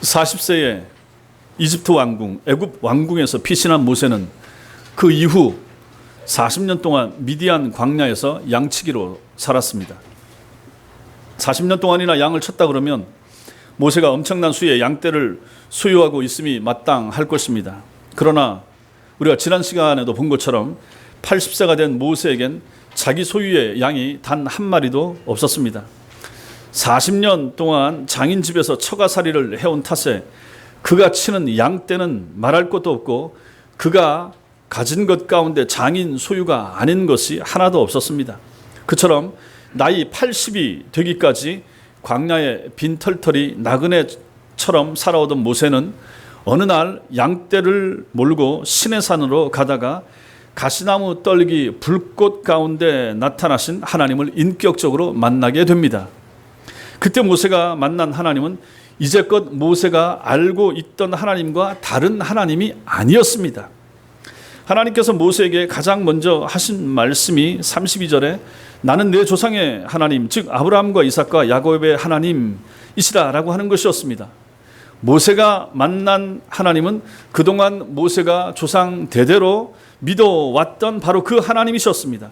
40세에 이집트 왕궁, 애굽 왕궁에서 피신한 모세는 그 이후 40년 동안 미디안 광야에서 양치기로 살았습니다. 40년 동안이나 양을 쳤다 그러면 모세가 엄청난 수의 양떼를 소유하고 있음이 마땅할 것입니다. 그러나 우리가 지난 시간에도 본 것처럼 80세가 된 모세에겐 자기 소유의 양이 단 한 마리도 없었습니다. 40년 동안 장인 집에서 처가살이를 해온 탓에 그가 치는 양떼는 말할 것도 없고 그가 가진 것 가운데 장인 소유가 아닌 것이 하나도 없었습니다. 그처럼 나이 80이 되기까지 광야에 빈털털이 나그네처럼 살아오던 모세는 어느 날 양떼를 몰고 시내산으로 가다가 가시나무 떨기 불꽃 가운데 나타나신 하나님을 인격적으로 만나게 됩니다. 그때 모세가 만난 하나님은 이제껏 모세가 알고 있던 하나님과 다른 하나님이 아니었습니다. 하나님께서 모세에게 가장 먼저 하신 말씀이 32절에 나는 내 조상의 하나님, 즉 아브라함과 이삭과 야곱의 하나님이시라라고 하는 것이었습니다. 모세가 만난 하나님은 그동안 모세가 조상 대대로 믿어왔던 바로 그 하나님이셨습니다.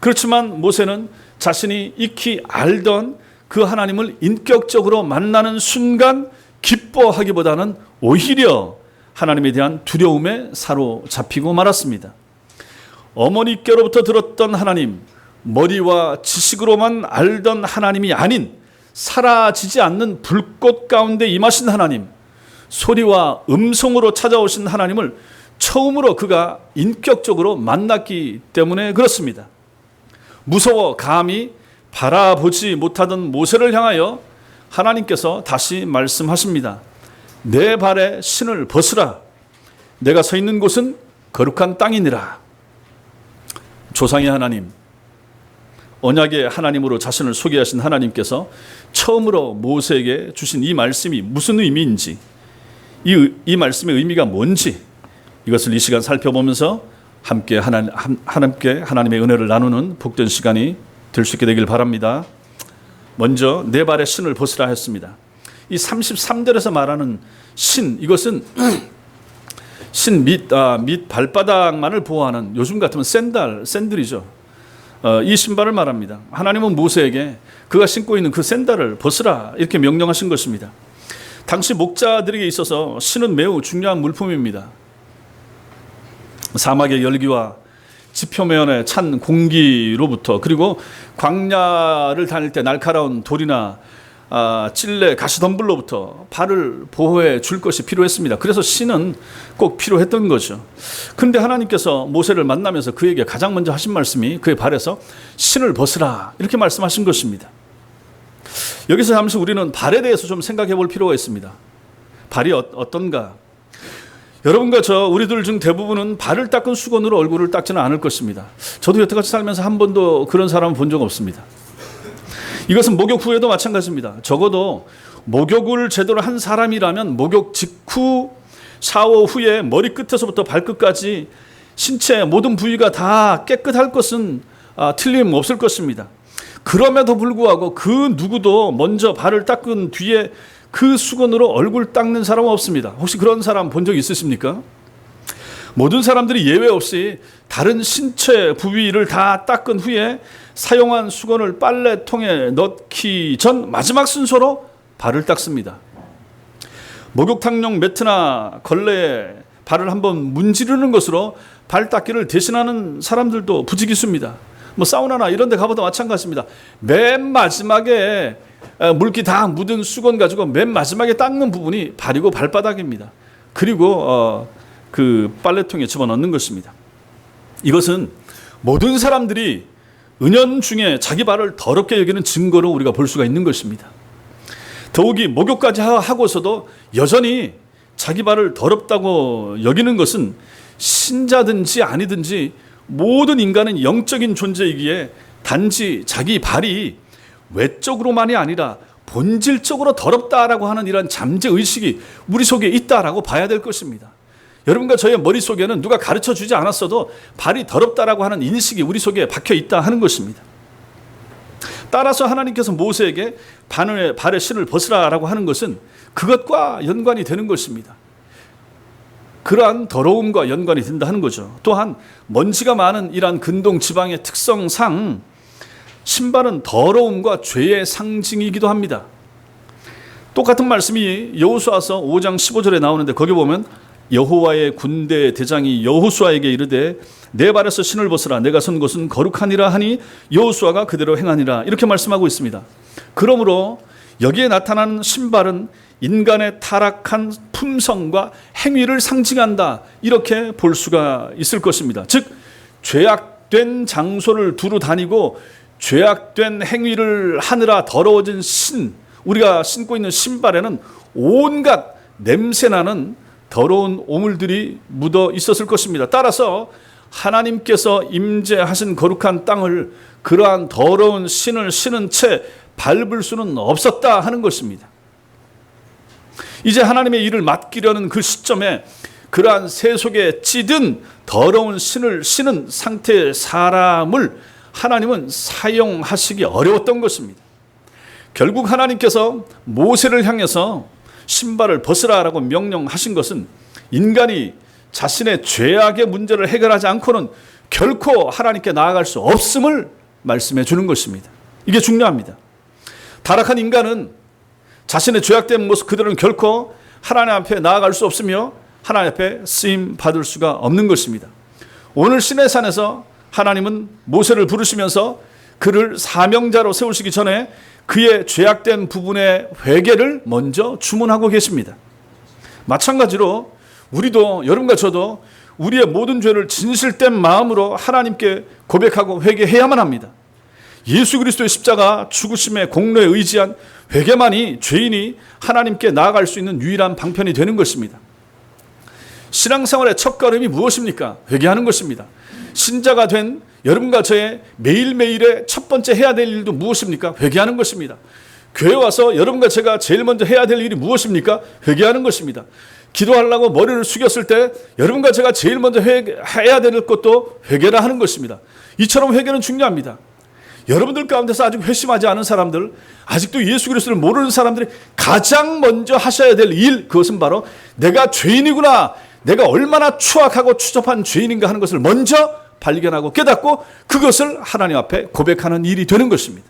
그렇지만 모세는 자신이 익히 알던 그 하나님을 인격적으로 만나는 순간 기뻐하기보다는 오히려 하나님에 대한 두려움에 사로잡히고 말았습니다. 어머니께로부터 들었던 하나님, 머리와 지식으로만 알던 하나님이 아닌 사라지지 않는 불꽃 가운데 임하신 하나님, 소리와 음성으로 찾아오신 하나님을 처음으로 그가 인격적으로 만났기 때문에 그렇습니다. 무서워 감히 바라보지 못하던 모세를 향하여 하나님께서 다시 말씀하십니다. 내 발에 신을 벗으라. 내가 서 있는 곳은 거룩한 땅이니라. 조상의 하나님, 언약의 하나님으로 자신을 소개하신 하나님께서 처음으로 모세에게 주신 이 말씀이 무슨 의미인지, 이 말씀의 의미가 뭔지 이것을 이 시간 살펴보면서 함께 하나님의 은혜를 나누는 복된 시간이 될 수 있게 되길 바랍니다. 먼저 내 발에 신을 벗으라 했습니다. 이 33절에서 말하는 신, 이것은 신 밑 발바닥만을 보호하는, 요즘 같으면 샌들이죠. 이 신발을 말합니다. 하나님은 모세에게 그가 신고 있는 그 샌들을 벗으라 이렇게 명령하신 것입니다. 당시 목자들에게 있어서 신은 매우 중요한 물품입니다. 사막의 열기와 지표면에 찬 공기로부터, 그리고 광야를 다닐 때 날카로운 돌이나 찔레, 가시덤불로부터 발을 보호해 줄 것이 필요했습니다. 그래서 신은 꼭 필요했던 거죠. 그런데 하나님께서 모세를 만나면서 그에게 가장 먼저 하신 말씀이 그의 발에서 신을 벗으라 이렇게 말씀하신 것입니다. 여기서 잠시 우리는 발에 대해서 좀 생각해 볼 필요가 있습니다. 발이 어떤가? 여러분과 우리들 중 대부분은 발을 닦은 수건으로 얼굴을 닦지는 않을 것입니다. 저도 여태까지 살면서 한 번도 그런 사람을 본 적 없습니다. 이것은 목욕 후에도 마찬가지입니다. 적어도 목욕을 제대로 한 사람이라면 목욕 직후, 샤워 후에 머리끝에서부터 발끝까지 신체 모든 부위가 다 깨끗할 것은 틀림없을 것입니다. 그럼에도 불구하고 그 누구도 먼저 발을 닦은 뒤에 그 수건으로 얼굴 닦는 사람은 없습니다. 혹시 그런 사람 본 적 있으십니까? 모든 사람들이 예외 없이 다른 신체 부위를 다 닦은 후에 사용한 수건을 빨래통에 넣기 전 마지막 순서로 발을 닦습니다. 목욕탕용 매트나 걸레에 발을 한번 문지르는 것으로 발 닦기를 대신하는 사람들도 부지기수입니다. 사우나나 이런 데 가보다 마찬가지입니다. 맨 마지막에 물기 다 묻은 수건 가지고 맨 마지막에 닦는 부분이 발이고 발바닥입니다. 그리고 그 빨래통에 집어넣는 것입니다. 이것은 모든 사람들이 은연중에 자기 발을 더럽게 여기는 증거로 우리가 볼 수가 있는 것입니다. 더욱이 목욕까지 하고서도 여전히 자기 발을 더럽다고 여기는 것은 신자든지 아니든지 모든 인간은 영적인 존재이기에 단지 자기 발이 외적으로만이 아니라 본질적으로 더럽다라고 하는 이런 잠재의식이 우리 속에 있다라고 봐야 될 것입니다. 여러분과 저의 머릿속에는 누가 가르쳐 주지 않았어도 발이 더럽다라고 하는 인식이 우리 속에 박혀 있다 하는 것입니다. 따라서 하나님께서 모세에게 발의 신을 벗으라라고 하는 것은 그것과 연관이 되는 것입니다. 그러한 더러움과 연관이 된다 하는 거죠. 또한 먼지가 많은 이러한 근동 지방의 특성상 신발은 더러움과 죄의 상징이기도 합니다. 똑같은 말씀이 여호수아서 5장 15절에 나오는데 거기 보면 여호와의 군대 대장이 여호수아에게 이르되 내 발에서 신을 벗으라 내가 선 곳은 거룩하니라 하니 여호수아가 그대로 행하니라 이렇게 말씀하고 있습니다. 그러므로 여기에 나타나는 신발은 인간의 타락한 품성과 행위를 상징한다 이렇게 볼 수가 있을 것입니다. 즉 죄악된 장소를 두루 다니고 죄악된 행위를 하느라 더러워진 우리가 신고 있는 신발에는 온갖 냄새나는 더러운 오물들이 묻어 있었을 것입니다. 따라서 하나님께서 임재하신 거룩한 땅을 그러한 더러운 신을 신은 채 밟을 수는 없었다 하는 것입니다. 이제 하나님의 일을 맡기려는 그 시점에 그러한 세속에 찌든 더러운 신을 신은 상태의 사람을 하나님은 사용하시기 어려웠던 것입니다. 결국 하나님께서 모세를 향해서 신발을 벗으라라고 명령하신 것은 인간이 자신의 죄악의 문제를 해결하지 않고는 결코 하나님께 나아갈 수 없음을 말씀해 주는 것입니다. 이게 중요합니다. 타락한 인간은 자신의 죄악된 모습 그대로는 결코 하나님 앞에 나아갈 수 없으며 하나님 앞에 쓰임 받을 수가 없는 것입니다. 오늘 시내산에서 하나님은 모세를 부르시면서 그를 사명자로 세우시기 전에 그의 죄악된 부분의 회개를 먼저 주문하고 계십니다. 마찬가지로 우리도 여러분과 저도 우리의 모든 죄를 진실된 마음으로 하나님께 고백하고 회개해야만 합니다. 예수 그리스도의 십자가 죽으심의 공로에 의지한 회개만이 죄인이 하나님께 나아갈 수 있는 유일한 방편이 되는 것입니다. 신앙생활의 첫걸음이 무엇입니까? 회개하는 것입니다. 신자가 된 여러분과 저의 매일매일의 첫 번째 해야 될 일도 무엇입니까? 회개하는 것입니다. 교회 와서 여러분과 제가 제일 먼저 해야 될 일이 무엇입니까? 회개하는 것입니다. 기도하려고 머리를 숙였을 때 여러분과 제가 제일 먼저 해야 될 것도 회개라 하는 것입니다. 이처럼 회개는 중요합니다. 여러분들 가운데서 아직 회심하지 않은 사람들, 아직도 예수 그리스도를 모르는 사람들이 가장 먼저 하셔야 될 일, 그것은 바로 내가 죄인이구나, 내가 얼마나 추악하고 추접한 죄인인가 하는 것을 먼저 발견하고 깨닫고 그것을 하나님 앞에 고백하는 일이 되는 것입니다.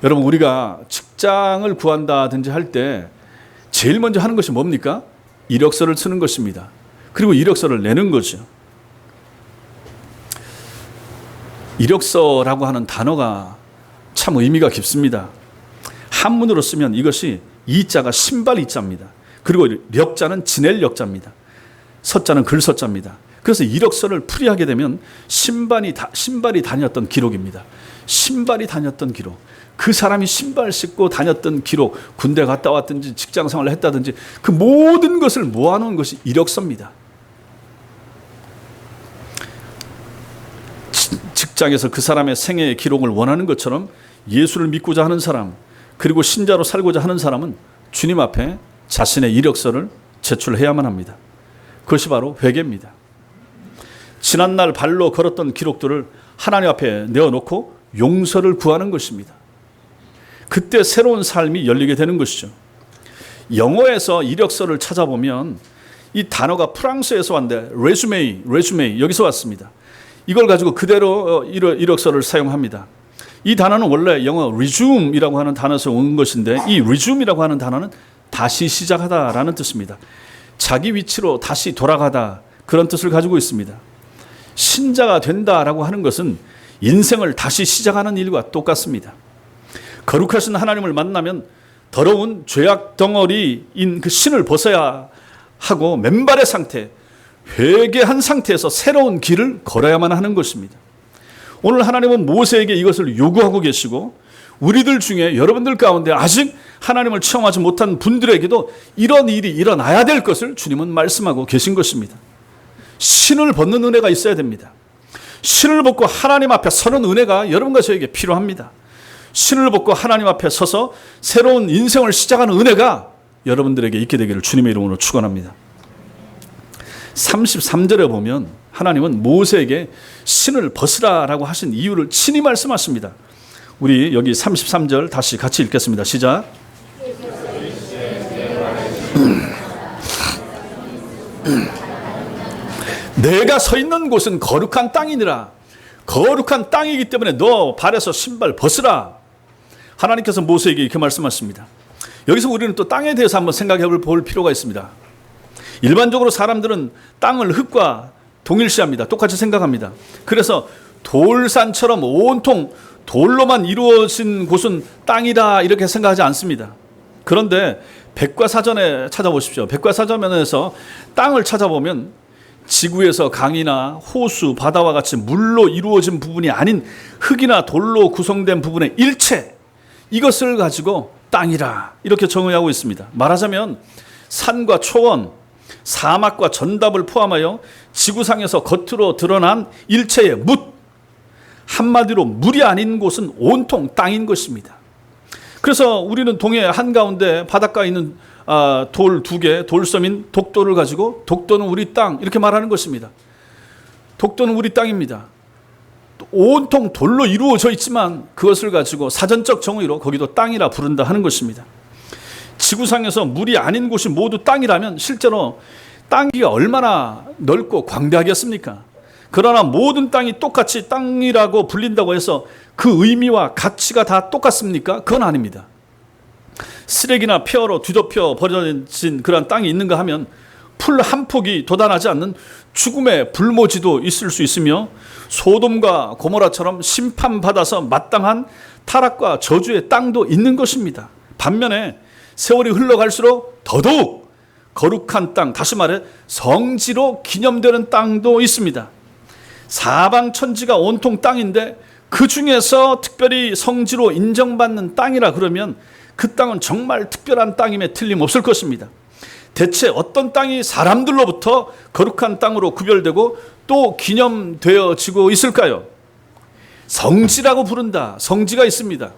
여러분, 우리가 직장을 구한다든지 할 때 제일 먼저 하는 것이 뭡니까? 이력서를 쓰는 것입니다. 그리고 이력서를 내는 거죠. 이력서라고 하는 단어가 참 의미가 깊습니다. 한문으로 쓰면 이것이 이자가 신발 이자입니다. 그리고 력자는 지낼 력자입니다. 서자는 글서자입니다. 그래서 이력서를 풀이하게 되면 신발이 다녔던 기록입니다. 신발이 다녔던 기록. 그 사람이 신발 신고 다녔던 기록, 군대 갔다 왔든지 직장 생활을 했다든지 그 모든 것을 모아놓은 것이 이력서입니다. 직장에서 그 사람의 생애의 기록을 원하는 것처럼 예수를 믿고자 하는 사람, 그리고 신자로 살고자 하는 사람은 주님 앞에 자신의 이력서를 제출해야만 합니다. 그것이 바로 회개입니다. 지난날 발로 걸었던 기록들을 하나님 앞에 내어놓고 용서를 구하는 것입니다. 그때 새로운 삶이 열리게 되는 것이죠. 영어에서 이력서를 찾아보면 이 단어가 프랑스에서 왔는데 레주메이 여기서 왔습니다. 이걸 가지고 그대로 이력서를 사용합니다. 이 단어는 원래 영어 resume이라고 하는 단어에서 온 것인데 이 resume이라고 하는 단어는 다시 시작하다라는 뜻입니다. 자기 위치로 다시 돌아가다, 그런 뜻을 가지고 있습니다. 신자가 된다라고 하는 것은 인생을 다시 시작하는 일과 똑같습니다. 거룩하신 하나님을 만나면 더러운 죄악 덩어리인 그 신을 벗어야 하고 맨발의 상태, 회개한 상태에서 새로운 길을 걸어야만 하는 것입니다. 오늘 하나님은 모세에게 이것을 요구하고 계시고 우리들 중에 여러분들 가운데 아직 하나님을 체험하지 못한 분들에게도 이런 일이 일어나야 될 것을 주님은 말씀하고 계신 것입니다. 신을 벗는 은혜가 있어야 됩니다. 신을 벗고 하나님 앞에 서는 은혜가 여러분과 저에게 필요합니다. 신을 벗고 하나님 앞에 서서 새로운 인생을 시작하는 은혜가 여러분들에게 있게 되기를 주님의 이름으로 축원합니다. 33절에 보면 하나님은 모세에게 신을 벗으라라고 하신 이유를 친히 말씀하십니다. 우리 여기 33절 다시 같이 읽겠습니다. 시작. 내가 서 있는 곳은 거룩한 땅이니라. 거룩한 땅이기 때문에 너 발에서 신발 벗으라. 하나님께서 모세에게 이렇게 말씀하십니다. 여기서 우리는 또 땅에 대해서 한번 생각해 볼 필요가 있습니다. 일반적으로 사람들은 땅을 흙과 동일시합니다. 똑같이 생각합니다. 그래서 돌산처럼 온통 돌로만 이루어진 곳은 땅이다 이렇게 생각하지 않습니다. 그런데 백과사전에 찾아보십시오. 백과사전에서 땅을 찾아보면 지구에서 강이나 호수, 바다와 같이 물로 이루어진 부분이 아닌 흙이나 돌로 구성된 부분의 일체, 이것을 가지고 땅이라 이렇게 정의하고 있습니다. 말하자면 산과 초원, 사막과 전답을 포함하여 지구상에서 겉으로 드러난 일체의 묻, 한마디로 물이 아닌 곳은 온통 땅인 것입니다. 그래서 우리는 동해 한가운데 바닷가에 있는 돌 2개, 돌섬인 독도를 가지고 독도는 우리 땅 이렇게 말하는 것입니다. 독도는 우리 땅입니다. 온통 돌로 이루어져 있지만 그것을 가지고 사전적 정의로 거기도 땅이라 부른다 하는 것입니다. 지구상에서 물이 아닌 곳이 모두 땅이라면 실제로 땅이 얼마나 넓고 광대하겠습니까? 그러나 모든 땅이 똑같이 땅이라고 불린다고 해서 그 의미와 가치가 다 똑같습니까? 그건 아닙니다. 쓰레기나 폐허로 뒤덮여 버려진 그런 땅이 있는가 하면 풀 한 폭이 도달하지 않는 죽음의 불모지도 있을 수 있으며 소돔과 고모라처럼 심판받아서 마땅한 타락과 저주의 땅도 있는 것입니다. 반면에 세월이 흘러갈수록 더더욱 거룩한 땅, 다시 말해 성지로 기념되는 땅도 있습니다. 사방천지가 온통 땅인데 그 중에서 특별히 성지로 인정받는 땅이라 그러면 그 땅은 정말 특별한 땅임에 틀림없을 것입니다. 대체 어떤 땅이 사람들로부터 거룩한 땅으로 구별되고 또 기념되어지고 있을까요? 성지라고 부른다. 성지가 있습니다.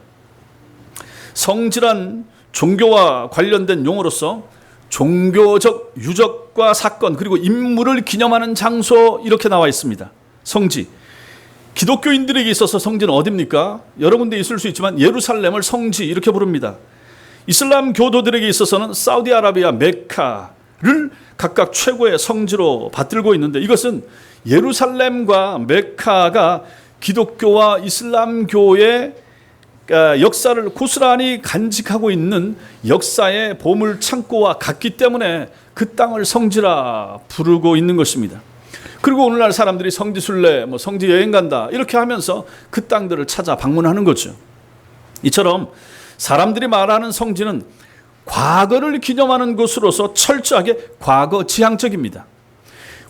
성지란 종교와 관련된 용어로서 종교적 유적과 사건 그리고 인물을 기념하는 장소 이렇게 나와 있습니다. 성지. 기독교인들에게 있어서 성지는 어디입니까? 여러 군데 있을 수 있지만 예루살렘을 성지 이렇게 부릅니다. 이슬람 교도들에게 있어서는 사우디아라비아 메카를 각각 최고의 성지로 받들고 있는데 이것은 예루살렘과 메카가 기독교와 이슬람교의 역사를 고스란히 간직하고 있는 역사의 보물 창고와 같기 때문에 그 땅을 성지라 부르고 있는 것입니다. 그리고 오늘날 사람들이 성지순례, 성지 여행 간다 이렇게 하면서 그 땅들을 찾아 방문하는 거죠. 이처럼 사람들이 말하는 성지는 과거를 기념하는 것으로서 철저하게 과거 지향적입니다.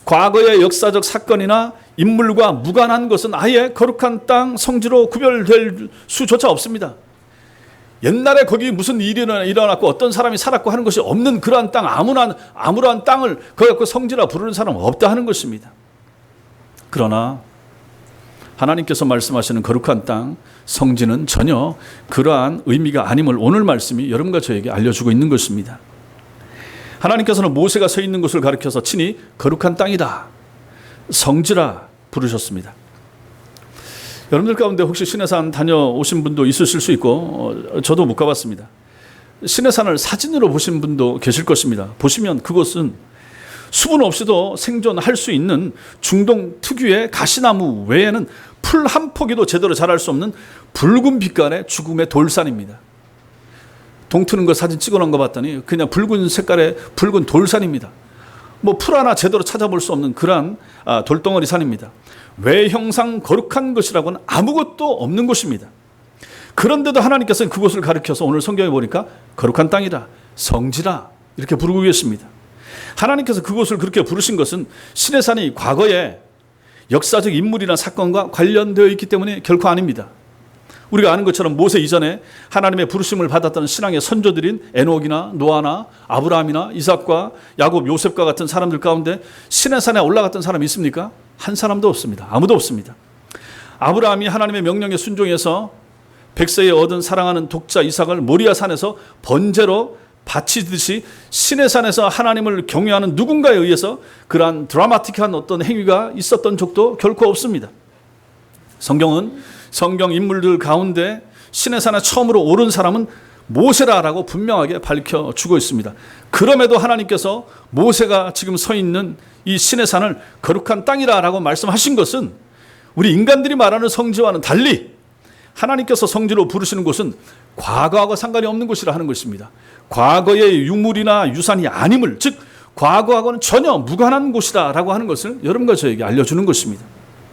과거의 역사적 사건이나 인물과 무관한 것은 아예 거룩한 땅 성지로 구별될 수조차 없습니다. 옛날에 거기 무슨 일이 일어났고 어떤 사람이 살았고 하는 것이 없는 그러한 땅, 아무러한 땅을 그 성지라 부르는 사람은 없다 하는 것입니다. 그러나 하나님께서 말씀하시는 거룩한 땅, 성지는 전혀 그러한 의미가 아님을 오늘 말씀이 여러분과 저에게 알려주고 있는 것입니다. 하나님께서는 모세가 서 있는 곳을 가리켜서 친히 거룩한 땅이다, 성지라 부르셨습니다. 여러분들 가운데 혹시 시내산 다녀오신 분도 있으실 수 있고 저도 못 가봤습니다. 시내산을 사진으로 보신 분도 계실 것입니다. 보시면 그곳은 수분 없이도 생존할 수 있는 중동 특유의 가시나무 외에는 풀 한 포기도 제대로 자랄 수 없는 붉은 빛깔의 죽음의 돌산입니다. 동트는 거 사진 찍어놓은 거 봤더니 그냥 붉은 색깔의 붉은 돌산입니다. 풀 하나 제대로 찾아볼 수 없는 그러한 돌덩어리 산입니다. 외형상 거룩한 것이라고는 아무것도 없는 곳입니다. 그런데도 하나님께서는 그곳을 가리켜서 오늘 성경에 보니까 거룩한 땅이라, 성지라 이렇게 부르고 계십니다. 하나님께서 그곳을 그렇게 부르신 것은 시내산이 과거에 역사적 인물이나 사건과 관련되어 있기 때문에 결코 아닙니다. 우리가 아는 것처럼 모세 이전에 하나님의 부르심을 받았던 신앙의 선조들인 에녹이나 노아나 아브라함이나 이삭과 야곱, 요셉과 같은 사람들 가운데 시내산에 올라갔던 사람이 있습니까? 한 사람도 없습니다. 아무도 없습니다. 아브라함이 하나님의 명령에 순종해서 100세에 얻은 사랑하는 독자 이삭을 모리아산에서 번제로 바치듯이 시내산에서 하나님을 경외하는 누군가에 의해서 그러한 드라마틱한 어떤 행위가 있었던 적도 결코 없습니다. 성경은 성경 인물들 가운데 시내산에 처음으로 오른 사람은 모세라라고 분명하게 밝혀주고 있습니다. 그럼에도 하나님께서 모세가 지금 서 있는 이 시내산을 거룩한 땅이라고 말씀하신 것은 우리 인간들이 말하는 성지와는 달리 하나님께서 성지로 부르시는 곳은 과거하고 상관이 없는 곳이라 하는 것입니다. 과거의 유물이나 유산이 아님을, 즉 과거하고는 전혀 무관한 곳이다라고 하는 것을 여러분과 저에게 알려주는 것입니다.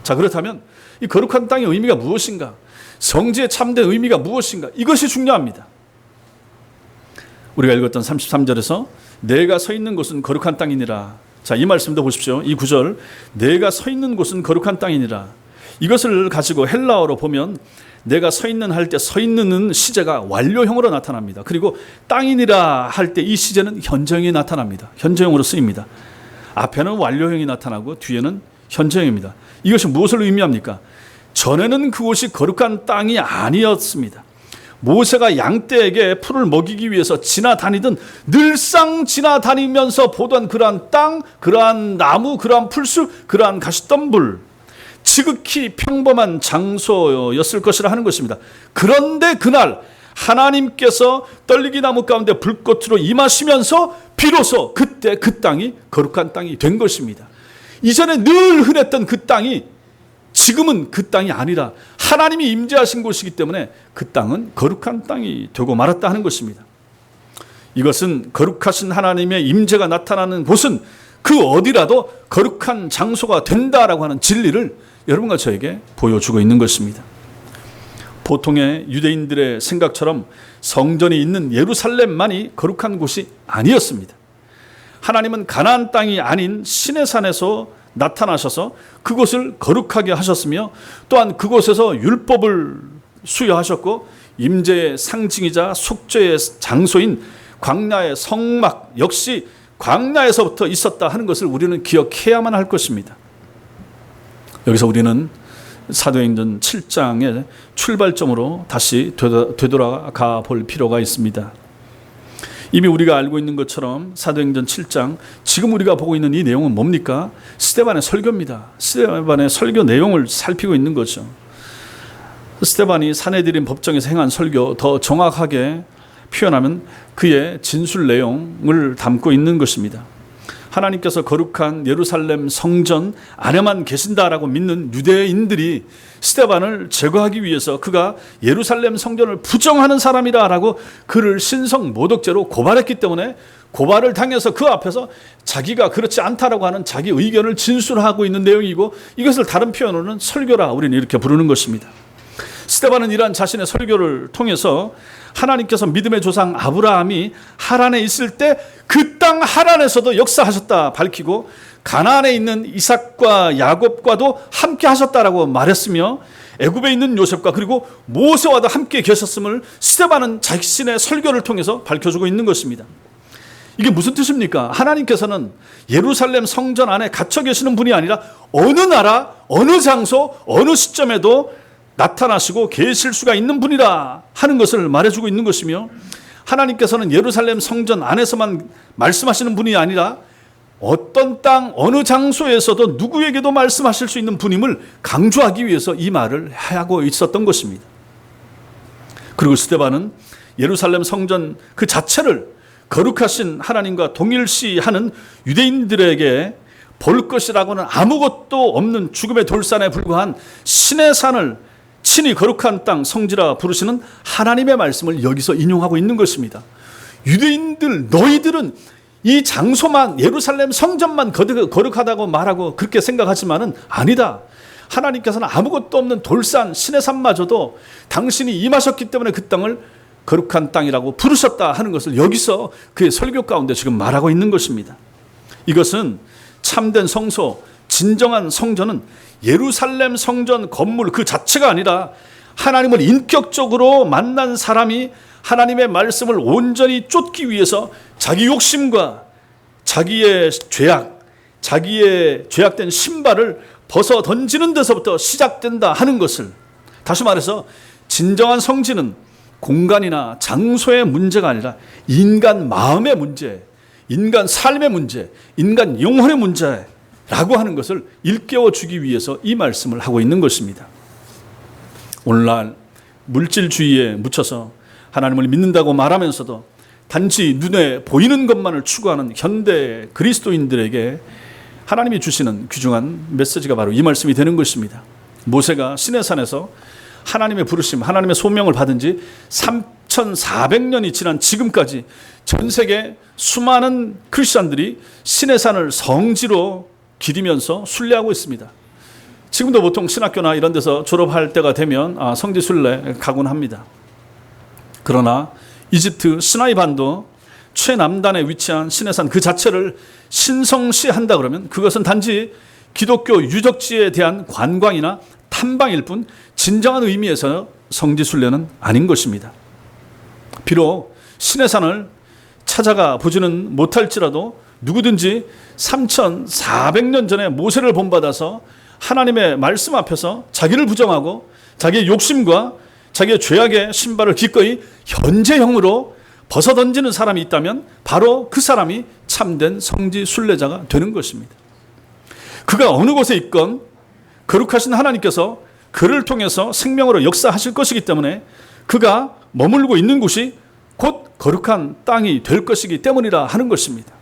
자, 그렇다면 이 거룩한 땅의 의미가 무엇인가? 성지의 참된 의미가 무엇인가? 이것이 중요합니다. 우리가 읽었던 33절에서 내가 서 있는 곳은 거룩한 땅이니라. 자, 이 말씀도 보십시오. 이 구절, 내가 서 있는 곳은 거룩한 땅이니라. 이것을 가지고 헬라어로 보면 내가 서 있는 할 때 서 있는 시제가 완료형으로 나타납니다. 그리고 땅이니라 할 때 이 시제는 현재형이 나타납니다. 현재형으로 쓰입니다. 앞에는 완료형이 나타나고 뒤에는 현재형입니다. 이것이 무엇을 의미합니까? 전에는 그곳이 거룩한 땅이 아니었습니다. 모세가 양떼에게 풀을 먹이기 위해서 지나다니던, 늘상 지나다니면서 보던 그러한 땅, 그러한 나무, 그러한 풀숲, 그러한 가시덤불, 지극히 평범한 장소였을 것이라 하는 것입니다. 그런데 그날 하나님께서 떨리기 나무 가운데 불꽃으로 임하시면서 비로소 그때 그 땅이 거룩한 땅이 된 것입니다. 이전에 늘 흔했던 그 땅이 지금은 그 땅이 아니라 하나님이 임재하신 곳이기 때문에 그 땅은 거룩한 땅이 되고 말았다 하는 것입니다. 이것은 거룩하신 하나님의 임재가 나타나는 곳은 그 어디라도 거룩한 장소가 된다라고 하는 진리를 여러분과 저에게 보여주고 있는 것입니다. 보통의 유대인들의 생각처럼 성전이 있는 예루살렘만이 거룩한 곳이 아니었습니다. 하나님은 가나안 땅이 아닌 시내산에서 나타나셔서 그곳을 거룩하게 하셨으며 또한 그곳에서 율법을 수여하셨고 임재의 상징이자 속죄의 장소인 광야의 성막 역시 광야에서부터 있었다 하는 것을 우리는 기억해야만 할 것입니다. 여기서 우리는 사도행전 7장의 출발점으로 다시 되돌아가 볼 필요가 있습니다. 이미 우리가 알고 있는 것처럼 사도행전 7장, 지금 우리가 보고 있는 이 내용은 뭡니까? 스데반의 설교입니다. 스데반의 설교 내용을 살피고 있는 거죠. 스데반이 사내들인 법정에서 행한 설교, 더 정확하게 표현하면 그의 진술 내용을 담고 있는 것입니다. 하나님께서 거룩한 예루살렘 성전 안에만 계신다라고 믿는 유대인들이 스데반을 제거하기 위해서 그가 예루살렘 성전을 부정하는 사람이라고 그를 신성 모독죄로 고발했기 때문에 고발을 당해서 그 앞에서 자기가 그렇지 않다라고 하는 자기 의견을 진술하고 있는 내용이고, 이것을 다른 표현으로는 설교라 우리는 이렇게 부르는 것입니다. 스데반은 이러한 자신의 설교를 통해서 하나님께서 믿음의 조상 아브라함이 하란에 있을 때 그 땅 하란에서도 역사하셨다 밝히고 가나안에 있는 이삭과 야곱과도 함께 하셨다라고 말했으며 애굽에 있는 요셉과 그리고 모세와도 함께 계셨음을 스데반은 자신의 설교를 통해서 밝혀주고 있는 것입니다. 이게 무슨 뜻입니까? 하나님께서는 예루살렘 성전 안에 갇혀 계시는 분이 아니라 어느 나라, 어느 장소, 어느 시점에도 나타나시고 계실 수가 있는 분이라 하는 것을 말해주고 있는 것이며, 하나님께서는 예루살렘 성전 안에서만 말씀하시는 분이 아니라 어떤 땅, 어느 장소에서도 누구에게도 말씀하실 수 있는 분임을 강조하기 위해서 이 말을 하고 있었던 것입니다. 그리고 스데반은 예루살렘 성전 그 자체를 거룩하신 하나님과 동일시하는 유대인들에게 볼 것이라고는 아무것도 없는 죽음의 돌산에 불과한 신의 산을 친히 거룩한 땅 성지라 부르시는 하나님의 말씀을 여기서 인용하고 있는 것입니다. 유대인들, 너희들은 이 장소만, 예루살렘 성전만 거룩하다고 말하고 그렇게 생각하지만은 아니다. 하나님께서는 아무것도 없는 돌산 신의 산마저도 당신이 임하셨기 때문에 그 땅을 거룩한 땅이라고 부르셨다 하는 것을 여기서 그의 설교 가운데 지금 말하고 있는 것입니다. 이것은 참된 성소, 진정한 성전은 예루살렘 성전 건물 그 자체가 아니라 하나님을 인격적으로 만난 사람이 하나님의 말씀을 온전히 쫓기 위해서 자기 욕심과 자기의 죄악, 자기의 죄악된 신발을 벗어 던지는 데서부터 시작된다 하는 것을, 다시 말해서 진정한 성지는 공간이나 장소의 문제가 아니라 인간 마음의 문제, 인간 삶의 문제, 인간 영혼의 문제라고 하는 것을 일깨워 주기 위해서 이 말씀을 하고 있는 것입니다. 오늘날 물질주의에 묻혀서 하나님을 믿는다고 말하면서도 단지 눈에 보이는 것만을 추구하는 현대 그리스도인들에게 하나님이 주시는 귀중한 메시지가 바로 이 말씀이 되는 것입니다. 모세가 시내산에서 하나님의 부르심, 하나님의 소명을 받은 지 3,400년이 지난 지금까지 전 세계 수많은 크리스찬들이 시내산을 성지로 기리면서 순례하고 있습니다. 지금도 보통 신학교나 이런 데서 졸업할 때가 되면 성지 순례 가곤 합니다. 그러나 이집트 시나이 반도 최남단에 위치한 시내산 그 자체를 신성시한다 그러면 그것은 단지 기독교 유적지에 대한 관광이나 탐방일 뿐 진정한 의미에서 성지순례는 아닌 것입니다. 비록 시내산을 찾아가 보지는 못할지라도 누구든지 3,400년 전에 모세를 본받아서 하나님의 말씀 앞에서 자기를 부정하고 자기의 욕심과 자기의 죄악의 신발을 기꺼이 현재형으로 벗어던지는 사람이 있다면 바로 그 사람이 참된 성지순례자가 되는 것입니다. 그가 어느 곳에 있건 거룩하신 하나님께서 그를 통해서 생명으로 역사하실 것이기 때문에 그가 머물고 있는 곳이 곧 거룩한 땅이 될 것이기 때문이라 하는 것입니다.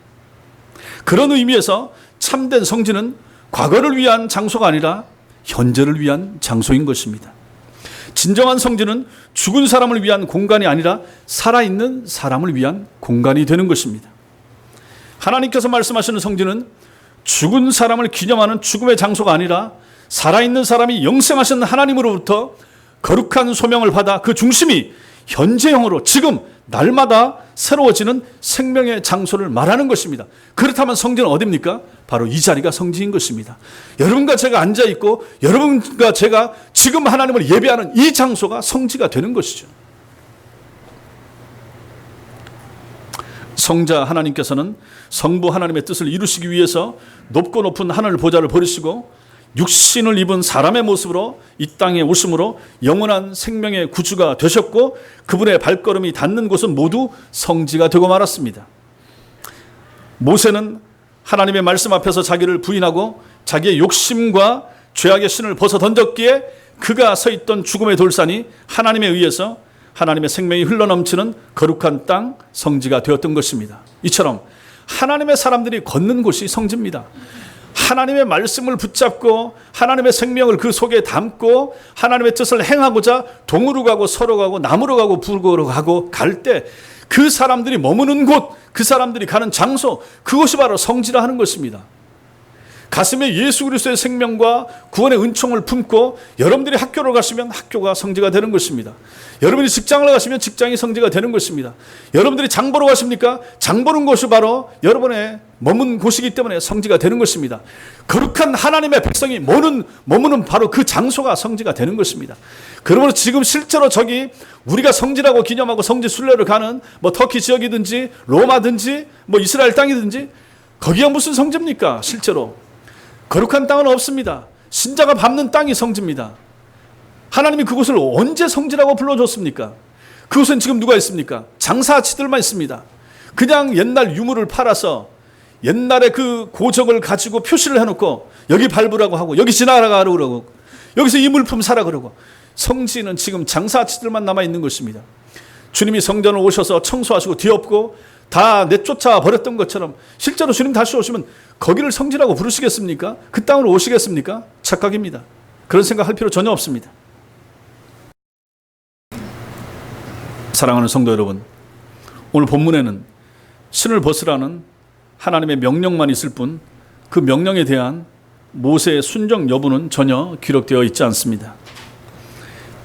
그런 의미에서 참된 성지는 과거를 위한 장소가 아니라 현재를 위한 장소인 것입니다. 진정한 성지는 죽은 사람을 위한 공간이 아니라 살아있는 사람을 위한 공간이 되는 것입니다. 하나님께서 말씀하시는 성지는 죽은 사람을 기념하는 죽음의 장소가 아니라 살아있는 사람이 영생하신 하나님으로부터 거룩한 소명을 받아 그 중심이 현재형으로 지금 날마다 새로워지는 생명의 장소를 말하는 것입니다. 그렇다면 성지는 어디입니까? 바로 이 자리가 성지인 것입니다. 여러분과 제가 앉아있고 여러분과 제가 지금 하나님을 예배하는 이 장소가 성지가 되는 것이죠. 성자 하나님께서는 성부 하나님의 뜻을 이루시기 위해서 높고 높은 하늘 보좌를 버리시고 육신을 입은 사람의 모습으로 이 땅에 오심으로 영원한 생명의 구주가 되셨고 그분의 발걸음이 닿는 곳은 모두 성지가 되고 말았습니다. 모세는 하나님의 말씀 앞에서 자기를 부인하고 자기의 욕심과 죄악의 신을 벗어 던졌기에 그가 서 있던 죽음의 돌산이 하나님에 의해서 하나님의 생명이 흘러넘치는 거룩한 땅 성지가 되었던 것입니다. 이처럼 하나님의 사람들이 걷는 곳이 성지입니다. 하나님의 말씀을 붙잡고 하나님의 생명을 그 속에 담고 하나님의 뜻을 행하고자 동으로 가고 서로 가고 남으로 가고 북으로 가고 갈 때 그 사람들이 머무는 곳, 그 사람들이 가는 장소, 그것이 바로 성지라 하는 것입니다. 가슴에 예수 그리스도의 생명과 구원의 은총을 품고 여러분들이 학교를 가시면 학교가 성지가 되는 것입니다. 여러분이 직장을 가시면 직장이 성지가 되는 것입니다. 여러분들이 장 보러 가십니까? 장 보는 곳이 바로 여러분의 머문 곳이기 때문에 성지가 되는 것입니다. 거룩한 하나님의 백성이 머무는 바로 그 장소가 성지가 되는 것입니다. 그러므로 지금 실제로 저기 우리가 성지라고 기념하고 성지 순례를 가는 터키 지역이든지 로마든지 이스라엘 땅이든지 거기가 무슨 성지입니까? 실제로 거룩한 땅은 없습니다. 신자가 밟는 땅이 성지입니다. 하나님이 그곳을 언제 성지라고 불러줬습니까? 그곳은 지금 누가 있습니까? 장사치들만 있습니다. 그냥 옛날 유물을 팔아서 옛날에 그 고적을 가지고 표시를 해놓고 여기 밟으라고 하고 여기 지나가라고 그러고 여기서 이 물품 사라 그러고 성지는 지금 장사치들만 남아있는 것입니다. 주님이 성전을 오셔서 청소하시고 뒤엎고 다 내쫓아 버렸던 것처럼 실제로 주님 다시 오시면 거기를 성지라고 부르시겠습니까? 그 땅으로 오시겠습니까? 착각입니다. 그런 생각할 필요 전혀 없습니다. 사랑하는 성도 여러분, 오늘 본문에는 신을 벗으라는 하나님의 명령만 있을 뿐 그 명령에 대한 모세의 순종 여부는 전혀 기록되어 있지 않습니다.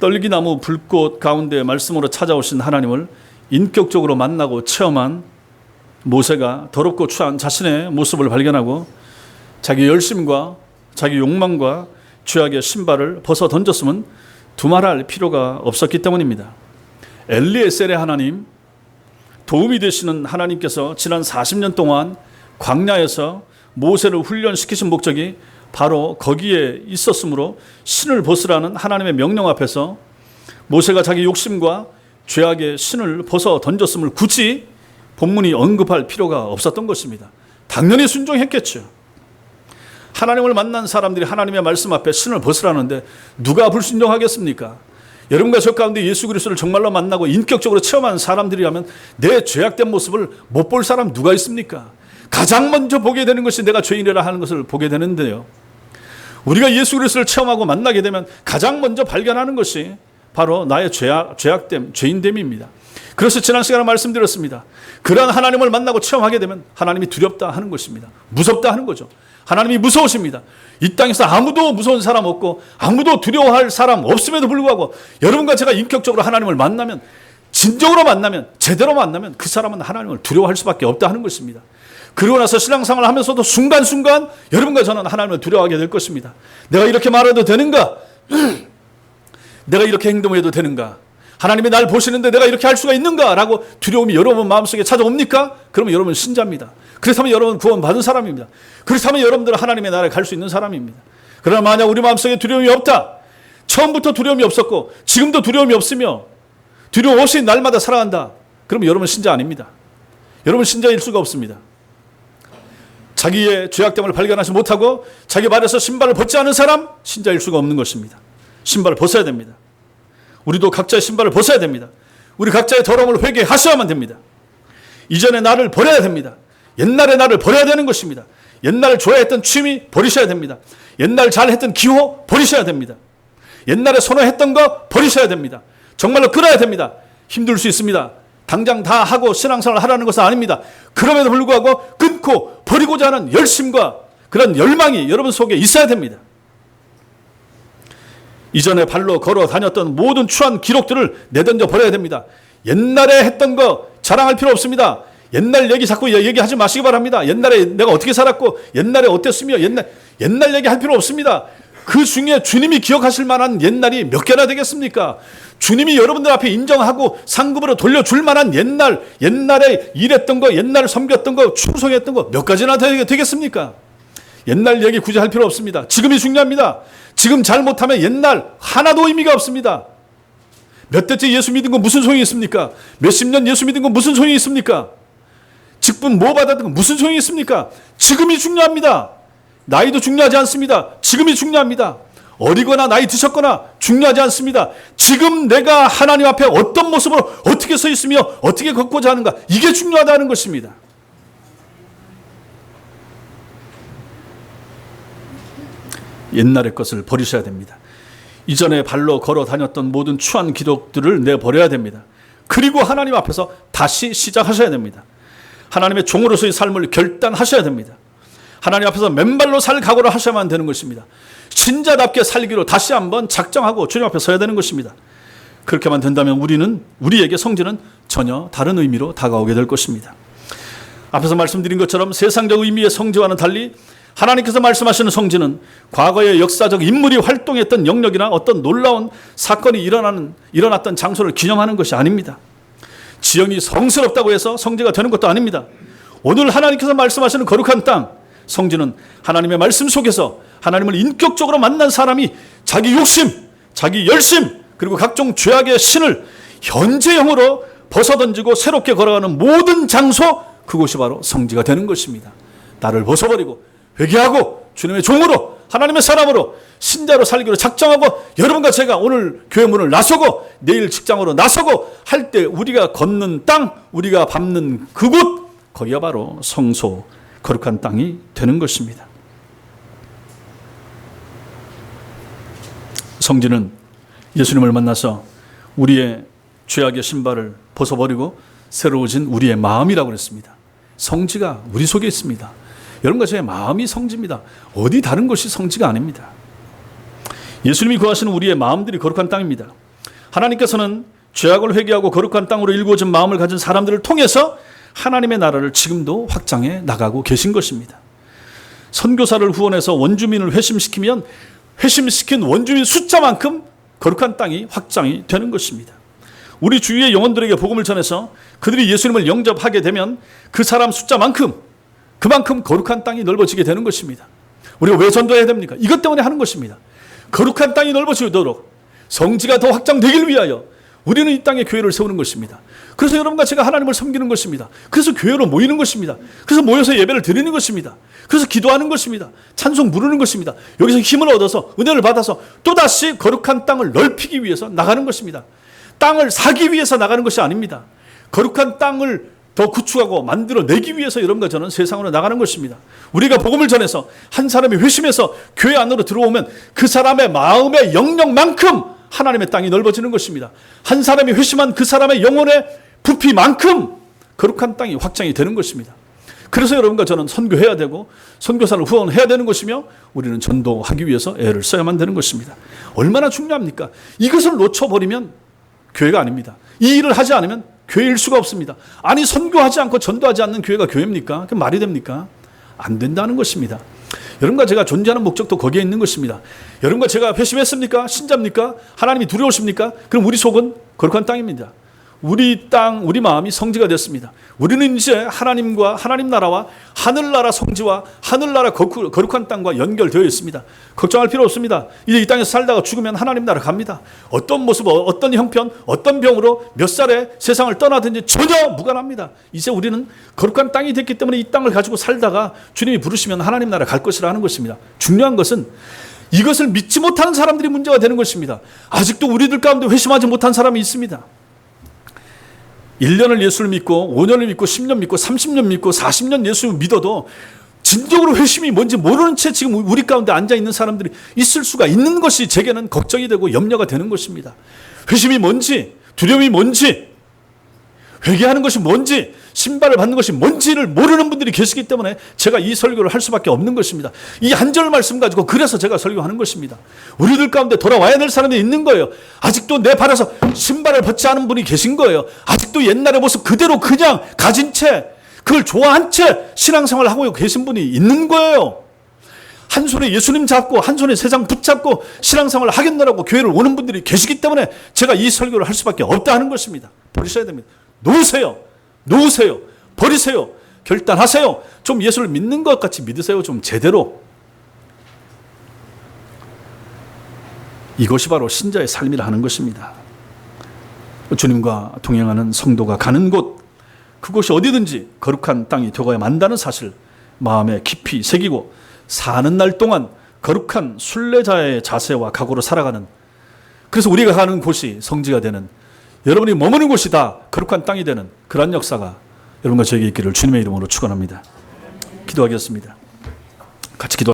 떨기나무 불꽃 가운데 말씀으로 찾아오신 하나님을 인격적으로 만나고 체험한 모세가 더럽고 추한 자신의 모습을 발견하고 자기 열심과 자기 욕망과 죄악의 신발을 벗어 던졌으면 두말할 필요가 없었기 때문입니다. 엘리에셀의 하나님, 도움이 되시는 하나님께서 지난 40년 동안 광야에서 모세를 훈련시키신 목적이 바로 거기에 있었으므로 신을 벗으라는 하나님의 명령 앞에서 모세가 자기 욕심과 죄악의 신을 벗어 던졌음을 굳이 본문이 언급할 필요가 없었던 것입니다. 당연히 순종했겠죠. 하나님을 만난 사람들이 하나님의 말씀 앞에 신을 벗으라는데 누가 불순종하겠습니까? 여러분과 저 가운데 예수 그리스도를 정말로 만나고 인격적으로 체험한 사람들이라면 내 죄악된 모습을 못 볼 사람 누가 있습니까? 가장 먼저 보게 되는 것이 내가 죄인이라 하는 것을 보게 되는데요. 우리가 예수 그리스도를 체험하고 만나게 되면 가장 먼저 발견하는 것이 바로 나의 죄악됨, 죄인됨입니다. 그래서 지난 시간에 말씀드렸습니다. 그러한 하나님을 만나고 체험하게 되면 하나님이 두렵다 하는 것입니다. 무섭다 하는 거죠. 하나님이 무서우십니다. 이 땅에서 아무도 무서운 사람 없고 아무도 두려워할 사람 없음에도 불구하고 여러분과 제가 인격적으로 하나님을 만나면, 진정으로 만나면, 제대로 만나면 그 사람은 하나님을 두려워할 수밖에 없다 하는 것입니다. 그러고 나서 신앙생활을 하면서도 순간순간 여러분과 저는 하나님을 두려워하게 될 것입니다. 내가 이렇게 말해도 되는가? 내가 이렇게 행동해도 되는가? 하나님이 날 보시는데 내가 이렇게 할 수가 있는가? 라고 두려움이 여러분 마음속에 찾아옵니까? 그러면 여러분 신자입니다. 그렇다면 여러분 구원받은 사람입니다. 그렇다면 여러분들은 하나님의 나라에 갈 수 있는 사람입니다. 그러나 만약 우리 마음속에 두려움이 없다, 처음부터 두려움이 없었고 지금도 두려움이 없으며 두려움 없이 날마다 살아간다, 그러면 여러분 신자 아닙니다. 여러분 신자일 수가 없습니다. 자기의 죄악됨을 발견하지 못하고 자기 발에서 신발을 벗지 않은 사람, 신자일 수가 없는 것입니다. 신발을 벗어야 됩니다. 우리도 각자의 신발을 벗어야 됩니다. 우리 각자의 더러움을 회개하셔야만 됩니다. 이전의 나를 버려야 됩니다. 옛날의 나를 버려야 되는 것입니다. 옛날 좋아했던 취미 버리셔야 됩니다. 옛날 잘했던 기호 버리셔야 됩니다. 옛날에 선호했던 거 버리셔야 됩니다. 정말로 끊어야 됩니다. 힘들 수 있습니다. 당장 다 하고 신앙생활을 하라는 것은 아닙니다. 그럼에도 불구하고 끊고 버리고자 하는 열심과 그런 열망이 여러분 속에 있어야 됩니다. 이전에 발로 걸어 다녔던 모든 추한 기록들을 내던져 버려야 됩니다. 옛날에 했던 거 자랑할 필요 없습니다. 옛날 얘기 자꾸 얘기하지 마시기 바랍니다. 옛날에 내가 어떻게 살았고 옛날에 어땠으며 옛날 얘기할 필요 없습니다. 그 중에 주님이 기억하실 만한 옛날이 몇 개나 되겠습니까? 주님이 여러분들 앞에 인정하고 상급으로 돌려줄 만한 옛날에 일했던 거, 옛날에 섬겼던 거, 충성했던 거 몇 가지나 되겠습니까? 옛날 얘기 굳이 할 필요 없습니다. 지금이 중요합니다. 지금 잘못하면 옛날 하나도 의미가 없습니다. 몇 대째 예수 믿은 건 무슨 소용이 있습니까? 몇십 년 예수 믿은 건 무슨 소용이 있습니까? 직분 뭐 받았던 건 무슨 소용이 있습니까? 지금이 중요합니다. 나이도 중요하지 않습니다. 지금이 중요합니다. 어리거나 나이 드셨거나 중요하지 않습니다. 지금 내가 하나님 앞에 어떤 모습으로 어떻게 서 있으며 어떻게 걷고자 하는가, 이게 중요하다는 것입니다. 옛날의 것을 버리셔야 됩니다. 이전에 발로 걸어 다녔던 모든 추한 기록들을 내버려야 됩니다. 그리고 하나님 앞에서 다시 시작하셔야 됩니다. 하나님의 종으로서의 삶을 결단하셔야 됩니다. 하나님 앞에서 맨발로 살 각오를 하셔야만 되는 것입니다. 신자답게 살기로 다시 한번 작정하고 주님 앞에 서야 되는 것입니다. 그렇게만 된다면 우리에게 성전은 전혀 다른 의미로 다가오게 될 것입니다. 앞에서 말씀드린 것처럼 세상적 의미의 성지와는 달리 하나님께서 말씀하시는 성지는 과거의 역사적 인물이 활동했던 영역이나 어떤 놀라운 사건이 일어났던 장소를 기념하는 것이 아닙니다. 지형이 성스럽다고 해서 성지가 되는 것도 아닙니다. 오늘 하나님께서 말씀하시는 거룩한 땅, 성지는 하나님의 말씀 속에서 하나님을 인격적으로 만난 사람이 자기 욕심, 자기 열심, 그리고 각종 죄악의 신을 현재형으로 벗어던지고 새롭게 걸어가는 모든 장소, 그곳이 바로 성지가 되는 것입니다. 나를 벗어버리고 회개하고 주님의 종으로, 하나님의 사람으로, 신자로 살기로 작정하고 여러분과 제가 오늘 교회 문을 나서고 내일 직장으로 나서고 할 때 우리가 걷는 땅, 우리가 밟는 그곳, 거기가 바로 성소, 거룩한 땅이 되는 것입니다. 성지는 예수님을 만나서 우리의 죄악의 신발을 벗어버리고 새로워진 우리의 마음이라고 그랬습니다. 성지가 우리 속에 있습니다. 여러분과 저의 마음이 성지입니다. 어디 다른 것이 성지가 아닙니다. 예수님이 구하시는 우리의 마음들이 거룩한 땅입니다. 하나님께서는 죄악을 회개하고 거룩한 땅으로 일구어진 마음을 가진 사람들을 통해서 하나님의 나라를 지금도 확장해 나가고 계신 것입니다. 선교사를 후원해서 원주민을 회심시키면 회심시킨 원주민 숫자만큼 거룩한 땅이 확장이 되는 것입니다. 우리 주위의 영혼들에게 복음을 전해서 그들이 예수님을 영접하게 되면 그 사람 숫자만큼, 그만큼 거룩한 땅이 넓어지게 되는 것입니다. 우리가 왜 전도해야 됩니까? 이것 때문에 하는 것입니다. 거룩한 땅이 넓어지도록, 성지가 더 확장되길 위하여, 우리는 이 땅에 교회를 세우는 것입니다. 그래서 여러분과 제가 하나님을 섬기는 것입니다. 그래서 교회로 모이는 것입니다. 그래서 모여서 예배를 드리는 것입니다. 그래서 기도하는 것입니다. 찬송 부르는 것입니다. 여기서 힘을 얻어서 은혜를 받아서 또다시 거룩한 땅을 넓히기 위해서 나가는 것입니다. 땅을 사기 위해서 나가는 것이 아닙니다. 거룩한 땅을 더 구축하고 만들어내기 위해서 여러분과 저는 세상으로 나가는 것입니다. 우리가 복음을 전해서 한 사람이 회심해서 교회 안으로 들어오면 그 사람의 마음의 영역만큼 하나님의 땅이 넓어지는 것입니다. 한 사람이 회심한 그 사람의 영혼의 부피만큼 거룩한 땅이 확장이 되는 것입니다. 그래서 여러분과 저는 선교해야 되고 선교사를 후원해야 되는 것이며 우리는 전도하기 위해서 애를 써야만 되는 것입니다. 얼마나 중요합니까? 이것을 놓쳐버리면 교회가 아닙니다. 이 일을 하지 않으면 교회일 수가 없습니다. 아니 선교하지 않고 전도하지 않는 교회가 교회입니까? 그게 말이 됩니까? 안 된다는 것입니다. 여러분과 제가 존재하는 목적도 거기에 있는 것입니다. 여러분과 제가 회심했습니까? 신자입니까? 하나님이 두려우십니까? 그럼 우리 속은 거룩한 땅입니다. 우리 땅, 우리 마음이 성지가 됐습니다. 우리는 이제 하나님과 하나님 나라와 하늘나라 성지와 하늘나라 거룩한 땅과 연결되어 있습니다. 걱정할 필요 없습니다. 이제 이 땅에서 살다가 죽으면 하나님 나라 갑니다. 어떤 모습, 어떤 형편, 어떤 병으로 몇 살에 세상을 떠나든지 전혀 무관합니다. 이제 우리는 거룩한 땅이 됐기 때문에 이 땅을 가지고 살다가 주님이 부르시면 하나님 나라 갈 것이라 하는 것입니다. 중요한 것은 이것을 믿지 못하는 사람들이 문제가 되는 것입니다. 아직도 우리들 가운데 회심하지 못한 사람이 있습니다. 1년을 예수를 믿고 5년을 믿고 10년 믿고 30년 믿고 40년 예수 믿어도 진정으로 회심이 뭔지 모르는 채 지금 우리 가운데 앉아있는 사람들이 있을 수가 있는 것이 제게는 걱정이 되고 염려가 되는 것입니다. 회심이 뭔지, 두려움이 뭔지, 회개하는 것이 뭔지, 신발을 받는 것이 뭔지를 모르는 분들이 계시기 때문에 제가 이 설교를 할 수밖에 없는 것입니다. 이 한 절 말씀 가지고 그래서 제가 설교하는 것입니다. 우리들 가운데 돌아와야 될 사람이 있는 거예요. 아직도 내 발에서 신발을 벗지 않은 분이 계신 거예요. 아직도 옛날의 모습 그대로 그냥 가진 채, 그걸 좋아한 채 신앙생활을 하고 계신 분이 있는 거예요. 한 손에 예수님 잡고 한 손에 세상 붙잡고 신앙생활을 하겠노라고 교회를 오는 분들이 계시기 때문에 제가 이 설교를 할 수밖에 없다 하는 것입니다. 버리셔야 됩니다. 놓으세요. 버리세요. 결단하세요. 좀 예수를 믿는 것 같이 믿으세요. 좀 제대로. 이것이 바로 신자의 삶이라 하는 것입니다. 주님과 동행하는 성도가 가는 곳, 그곳이 어디든지 거룩한 땅이 되어야 만다는 사실 마음에 깊이 새기고 사는 날 동안 거룩한 순례자의 자세와 각오로 살아가는, 그래서 우리가 가는 곳이 성지가 되는, 여러분이 머무는 곳이 다 거룩한 땅이 되는 그런 역사가 여러분과 저에게 있기를 주님의 이름으로 축원합니다. 기도하겠습니다. 같이 기도.